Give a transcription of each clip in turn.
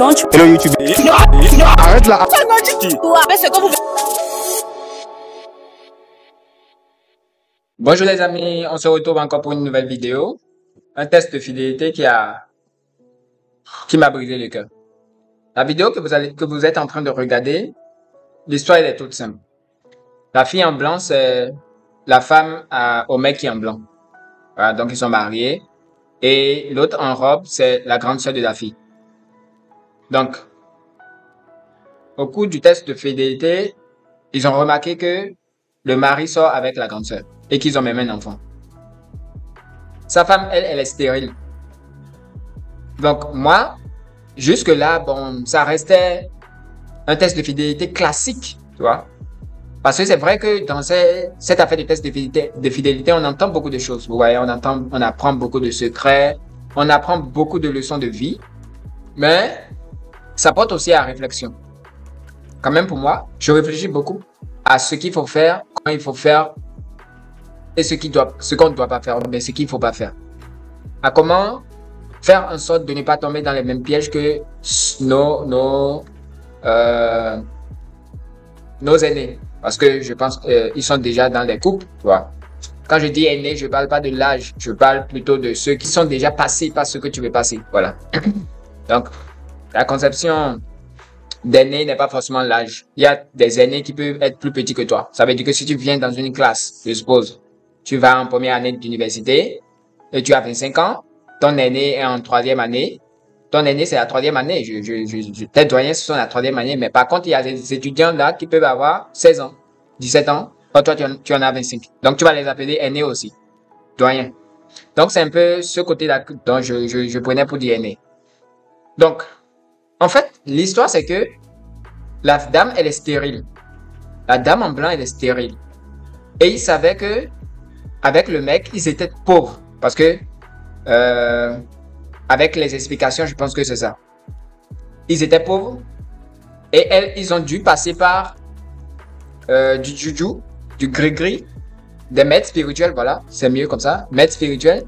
Donc tu... Hello YouTube. Arrête là. Bonjour les amis, on se retrouve encore pour une nouvelle vidéo. Un test de fidélité qui m'a brisé le cœur. La vidéo que vous êtes en train de regarder, l'histoire elle est toute simple. La fille en blanc, c'est la femme au mec qui est en blanc. Voilà, donc ils sont mariés. Et l'autre en robe, c'est la grande sœur de la fille. Donc, au cours du test de fidélité, ils ont remarqué que le mari sort avec la grande sœur et qu'ils ont même un enfant. Sa femme, elle est stérile. Donc, moi, jusque-là, bon, ça restait un test de fidélité classique, tu vois. Parce que c'est vrai que dans cette affaire de test de fidélité, on entend beaucoup de choses. Vous voyez, on apprend beaucoup de secrets, on apprend beaucoup de leçons de vie, mais ça porte aussi à réflexion. Quand même, pour moi, je réfléchis beaucoup à ce qu'il faut faire, quand il faut faire, et ce qu'on ne doit pas faire, mais ce qu'il ne faut pas faire. À comment faire en sorte de ne pas tomber dans les mêmes pièges que nos aînés. Parce que je pense qu'ils sont déjà dans les couples, tu vois. Quand je dis aînés, je ne parle pas de l'âge, je parle plutôt de ceux qui sont déjà passés par ce que tu veux passer. Voilà. Donc, la conception d'aîné n'est pas forcément l'âge. Il y a des aînés qui peuvent être plus petits que toi. Ça veut dire que si tu viens dans une classe, je suppose, tu vas en première année d'université et tu as 25 ans, ton aîné est en troisième année. Ton aîné, c'est la troisième année. Tes doyens, ce sont la troisième année. Mais par contre, il y a des étudiants là qui peuvent avoir 16 ans, 17 ans. Or, toi, tu en as 25. Donc, tu vas les appeler aînés aussi. Doyens. Donc, c'est un peu ce côté-là dont je prenais pour dire aîné. Donc, en fait, l'histoire, c'est que la dame, elle est stérile. La dame en blanc, elle est stérile. Et ils savaient que, avec le mec, ils étaient pauvres. Parce que, avec les explications, je pense que c'est ça. Ils étaient pauvres. Et ils ont dû passer par du juju, du gris-gris, des maîtres spirituels, voilà. C'est mieux comme ça. Maîtres spirituels.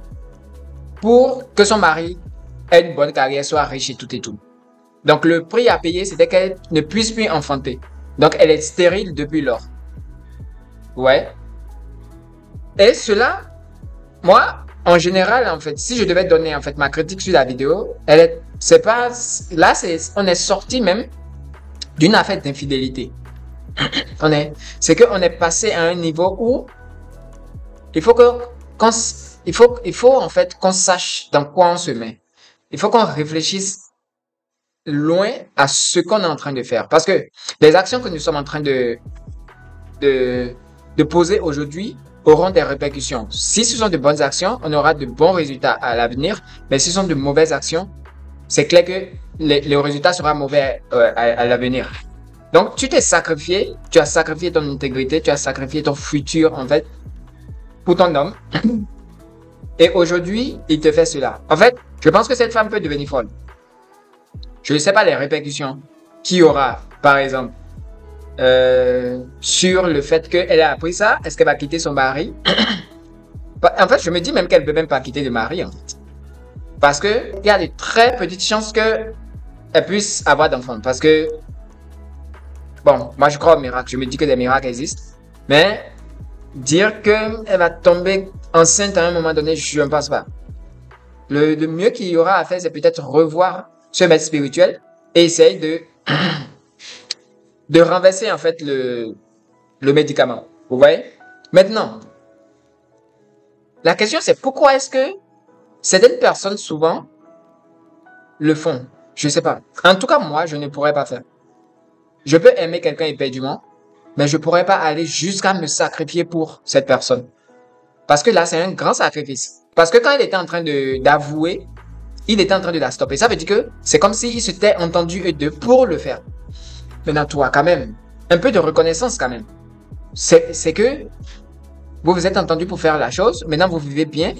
Pour que son mari ait une bonne carrière, soit riche et tout et tout. Donc, le prix à payer, c'était qu'elle ne puisse plus enfanter. Donc, elle est stérile depuis lors. Ouais. Et cela, moi, en général, en fait, si je devais donner, en fait, ma critique sur la vidéo, on est sorti même d'une affaire d'infidélité. C'est qu'on est passé à un niveau où il faut en fait, qu'on sache dans quoi on se met. Il faut qu'on réfléchisse loin à ce qu'on est en train de faire. Parce que les actions que nous sommes en train de poser aujourd'hui auront des répercussions. Si ce sont de bonnes actions, on aura de bons résultats à l'avenir. Mais si ce sont de mauvaises actions, c'est clair que le résultat sera mauvais à l'avenir. Donc, tu t'es sacrifié, tu as sacrifié ton intégrité, tu as sacrifié ton futur, en fait, pour ton homme. Et aujourd'hui, il te fait cela. En fait, je pense que cette femme peut devenir folle. Je ne sais pas les répercussions qu'il y aura, par exemple, sur le fait qu'elle a appris ça. Est-ce qu'elle va quitter son mari? En fait, je me dis même qu'elle ne peut même pas quitter le mari, en fait. Parce qu'il y a de très petites chances qu'elle puisse avoir d'enfants. Parce que, bon, moi je crois au miracle. Je me dis que des miracles existent. Mais dire qu'elle va tomber enceinte à un moment donné, je ne pense pas. Le mieux qu'il y aura à faire, c'est peut-être revoir ce maître spirituel et essayer de renverser en fait le médicament. Vous voyez? Maintenant, la question c'est pourquoi est-ce que certaines personnes souvent le font? Je ne sais pas. En tout cas, moi, je ne pourrais pas faire. Je peux aimer quelqu'un éperdument, mais je ne pourrais pas aller jusqu'à me sacrifier pour cette personne. Parce que là, c'est un grand sacrifice. Parce que quand il était en train d'avouer, il était en train de la stopper. Ça veut dire que c'est comme s'ils s'étaient entendus eux deux pour le faire. Maintenant, toi, quand même, un peu de reconnaissance quand même. C'est que vous vous êtes entendus pour faire la chose. Maintenant, vous vivez bien.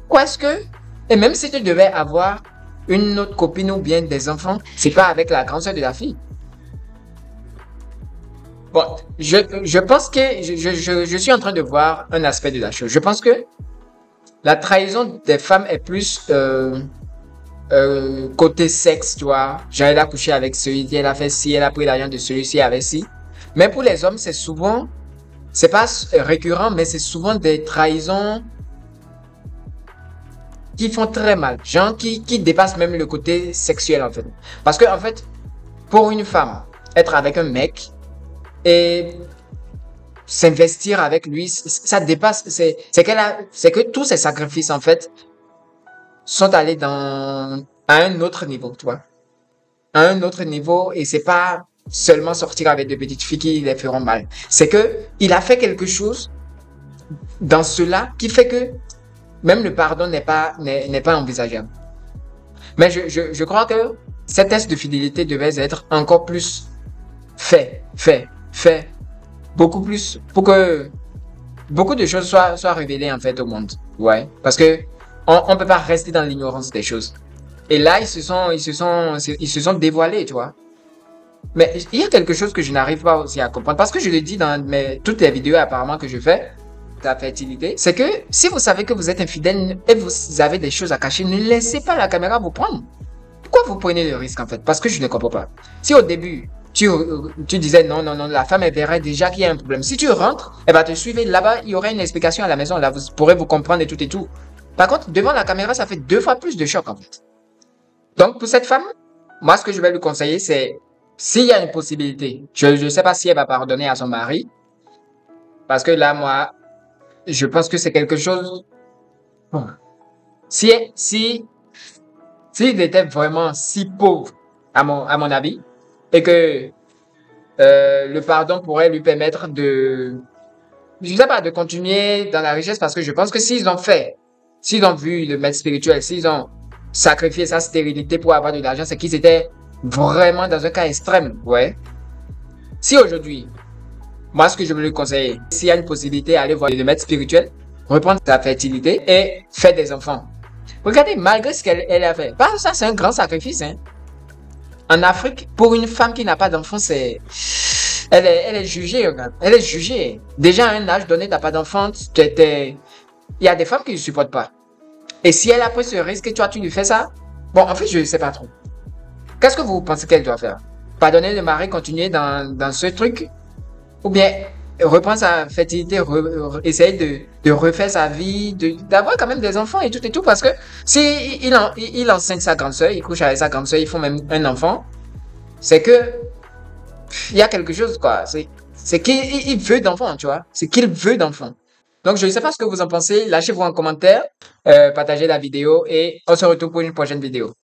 Quoi est-ce que... Et même si tu devais avoir une autre copine ou bien des enfants, c'est pas avec la grande sœur de la fille. Bon, je pense que je suis en train de voir un aspect de la chose. Je pense que la trahison des femmes est plus côté sexe, tu vois. Genre, elle a couché avec celui-ci, elle a fait ci, elle a pris l'argent de celui-ci avec ci. Mais pour les hommes, c'est souvent, c'est pas récurrent, mais c'est souvent des trahisons qui font très mal. Genre, qui dépassent même le côté sexuel, en fait. Parce que, en fait, pour une femme, être avec un mec et s'investir avec lui, ça dépasse, c'est que tous ces sacrifices, en fait, sont allés à un autre niveau, tu vois. À un autre niveau, et c'est pas seulement sortir avec des petites filles qui les feront mal. C'est que, il a fait quelque chose dans cela qui fait que même le pardon n'est pas envisageable. Mais je crois que cet test de fidélité devait être encore plus fait, beaucoup plus pour que beaucoup de choses soient révélées en fait au monde. Ouais. Parce que on peut pas rester dans l'ignorance des choses. Et là, ils se sont dévoilés, tu vois. Mais il y a quelque chose que je n'arrive pas aussi à comprendre. Parce que je le dis dans toutes les vidéos apparemment que je fais, ta fertilité, c'est que si vous savez que vous êtes infidèle et vous avez des choses à cacher, ne laissez pas la caméra vous prendre. Pourquoi vous prenez le risque en fait? Parce que je ne comprends pas. Si au début, tu disais non, la femme elle verrait déjà qu'il y a un problème. Si tu rentres, elle va te suivre là-bas, il y aurait une explication à la maison, là vous pourrez vous comprendre et tout et tout. Par contre, devant la caméra, ça fait 2 fois plus de choc en fait. Donc pour cette femme, moi ce que je vais lui conseiller c'est, s'il y a une possibilité, je ne sais pas si elle va pardonner à son mari, parce que là moi, je pense que c'est quelque chose. Bon. Si s'il était vraiment si pauvre, à mon avis, et que le pardon pourrait lui permettre je sais pas, de continuer dans la richesse, parce que je pense que s'ils ont vu le maître spirituel, s'ils ont sacrifié sa stérilité pour avoir de l'argent, c'est qu'ils étaient vraiment dans un cas extrême, ouais. Si aujourd'hui, moi, ce que je veux lui conseiller, s'il y a une possibilité, aller voir le maître spirituel, reprendre sa fertilité et faire des enfants. Regardez, malgré ce qu'elle a fait. Bah, ça, c'est un grand sacrifice, hein. En Afrique, pour une femme qui n'a pas d'enfant, elle est jugée, regarde. Elle est jugée. Déjà, à un âge donné, t'as pas d'enfant, il y a des femmes qui ne supportent pas. Et si elle a pris ce risque, toi, tu lui fais ça? Bon, en fait, je ne sais pas trop. Qu'est-ce que vous pensez qu'elle doit faire? Pardonner le mari, continuer dans ce truc? Ou bien reprendre sa fertilité, essayer de refaire sa vie, d'avoir quand même des enfants et tout, parce que si il enseigne sa grande sœur, il couche avec sa grande sœur, ils font même un enfant, c'est que il y a quelque chose, quoi. C'est qu'il veut d'enfants, tu vois. C'est qu'il veut d'enfants. Donc, je ne sais pas ce que vous en pensez. Lâchez-vous en commentaire, partagez la vidéo et on se retrouve pour une prochaine vidéo.